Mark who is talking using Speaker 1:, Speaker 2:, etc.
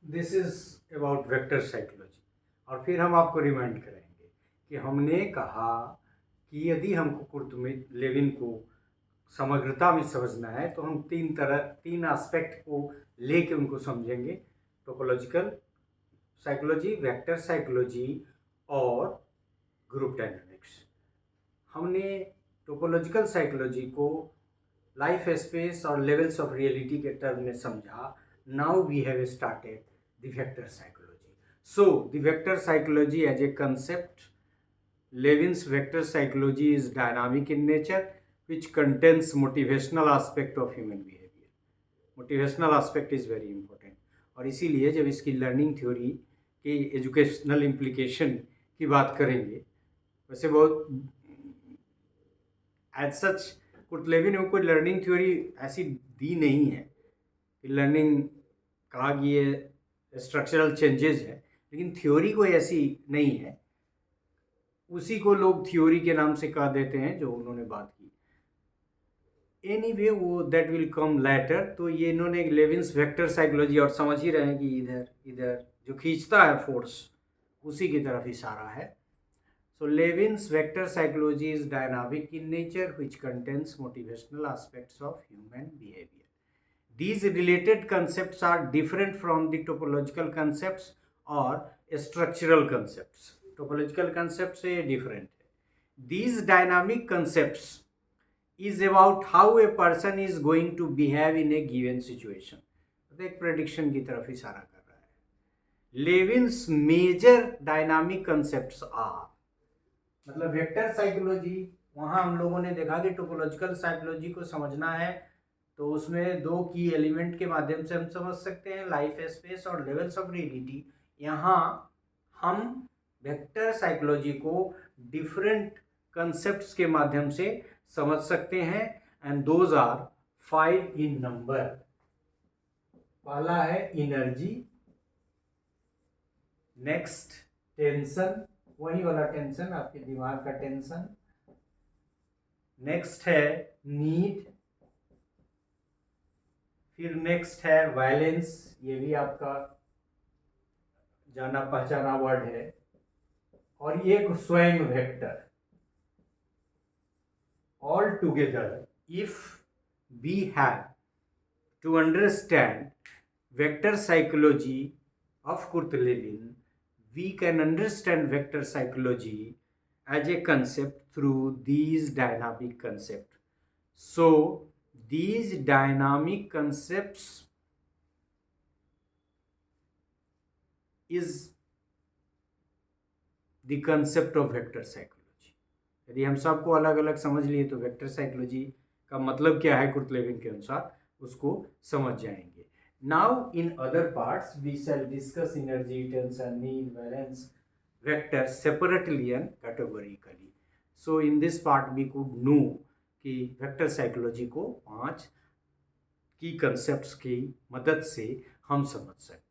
Speaker 1: This is about vector psychology. और फिर हम आपको रिमाइंड करेंगे कि हमने कहा कि यदि हमको कुर्तुब लेविन को समग्रता में समझना है तो हम तीन एस्पेक्ट को लेके उनको समझेंगे। टोपोलॉजिकल साइकोलॉजी, वेक्टर साइकोलॉजी और ग्रुप डायनामिक्स। हमने टोपोलॉजिकल साइकोलॉजी को लाइफ स्पेस और लेवल्स ऑफ रियलिटी के टर्म में समझा। Now we have started the vector psychology. So the vector psychology as a concept, Levin's vector psychology is dynamic in nature, which contains motivational aspect of human behavior. Motivational aspect is very important. और इसीलिए जब इसकी learning theory की educational implication की बात करेंगे, वैसे बहुत एज सच कुर्ट लेविन ने कोई लर्निंग थ्योरी ऐसी दी नहीं है कि लर्निंग कहा कि ये स्ट्रक्चरल चेंजेस है, लेकिन थ्योरी कोई ऐसी नहीं है। उसी को लोग थ्योरी के नाम से कह देते हैं जो उन्होंने बात की। एनीवे वो दैट विल कम लेटर। तो ये इन्होंने लेविन्स वेक्टर साइकोलॉजी, और समझ ही रहे हैं कि इधर इधर जो खींचता है फोर्स उसी की तरफ इशारा है। So Lewin's vector psychology is dynamic in nature which contains motivational aspects of human behaviour. These related concepts are different from the topological concepts or structural concepts. Topological concepts से different है। These dynamic concepts is about how a person is going to behave in a given situation. तो एक prediction की तरफ इशारा कर रहा है। Levin's major dynamic concepts are, मतलब वेक्टर साइकोलॉजी, वहाँ हम लोगों ने देखा कि टोपोलॉजिकल साइकोलॉजी को समझना है तो उसमें दो की एलिमेंट के माध्यम से हम समझ सकते हैं, लाइफ स्पेस और लेवल्स ऑफ रियलिटी। यहाँ हम वेक्टर साइकोलॉजी को डिफरेंट कंसेप्ट्स के माध्यम से समझ सकते हैं, and those are 5 in number. पहला है एनर्जी, नेक्स्ट टेंशन, वही वाला टेंशन, आपके दिमाग का टेंशन। नेक्स्ट है नीड, फिर नेक्स्ट है वायलेंस, ये भी आपका जाना पहचाना वर्ड है, और ये स्वयं vector. All together if we have to understand vector psychology of Kurt Lewin, we can understand vector psychology as a concept through these dynamic concepts. So these dynamic concepts is the concept of vector psychology. यदि हम सबको अलग अलग समझ लिए तो vector psychology का मतलब क्या है कुर्ट लेविन के अनुसार उसको समझ जाएंगे। Now in other parts we shall discuss energy, tension, need, valence, vector separately and categorically. So in this part we could know कि वेक्टर साइकोलॉजी को 5 की कंसेप्ट्स की मदद से हम समझ सकते हैं।